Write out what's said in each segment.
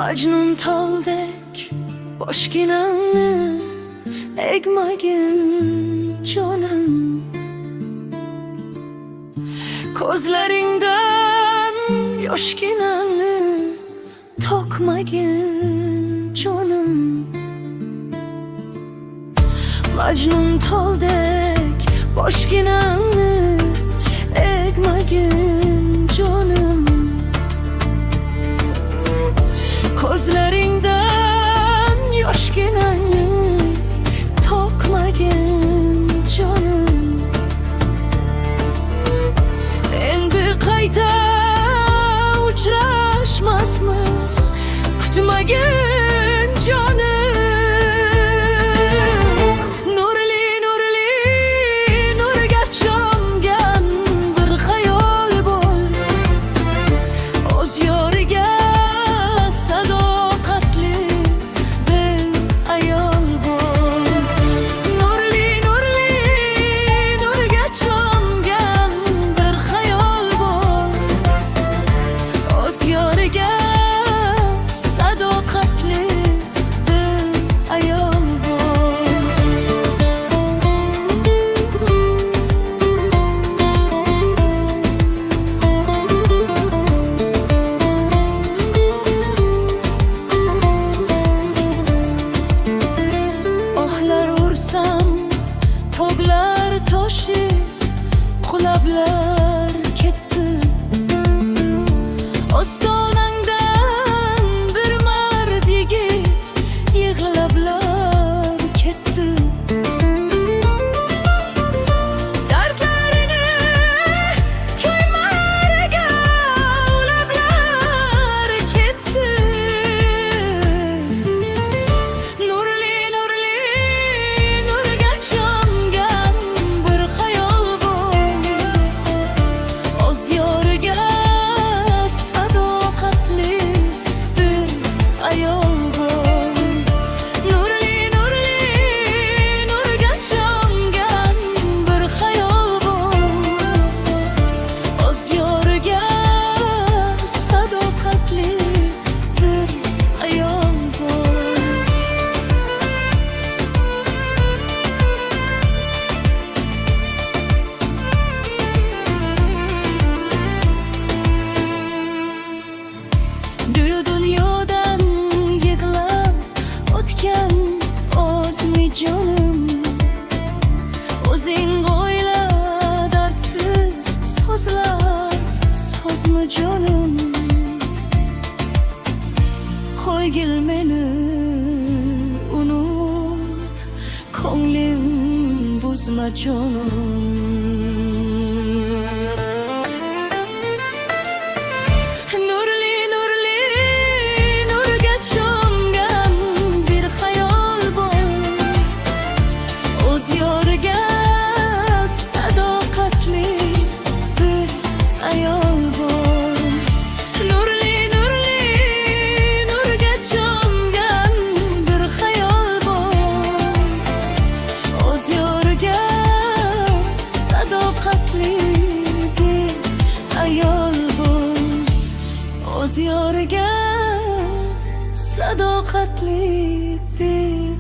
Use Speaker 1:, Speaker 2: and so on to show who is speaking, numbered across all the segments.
Speaker 1: Majnun toldek boshginamni egmagin jonim, ko'zlaringdan yoshginamni to'kmagin jonim. Majnun toldek boshginamni egmagin jonim, ko'zlaringdan yoshginamni to'kmagin jonim. Endi qayta uchrashmasmiz, kutmagin jonim. Tog'lar toshib, qulablar ketdi. Ostonangdan bir mard yigit yig'lablar ketdi. Dardlarini ko'ymariga ulablar ketdi. Nurli, nurli, nurga cho'mgan bir xayol bor. O'z yoriga sadoqatli bir ayol bor. Nurli, nurli, nurga cho'mgan bir xayol bor. O'z yoriga sadoqatli bir ayol bor. Dunyodan yig'lab o'tgan o'zmi jonim, o'zing o'yla dardsiz so'zlar, so'zmi jonim. Qo'ygil meni unut, ko'nglim buzma jonim. Nurli, nurli, nurga cho'mgan bir xayol bor. O'z yoriga sadoqatli bir ayol bor. Nurli, nurli, nurga cho'mgan bir xayol bor. O'z yoriga sadoqatli bir ayol bor. O'z yoriga sadoqatli bir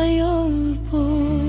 Speaker 1: ayol bor.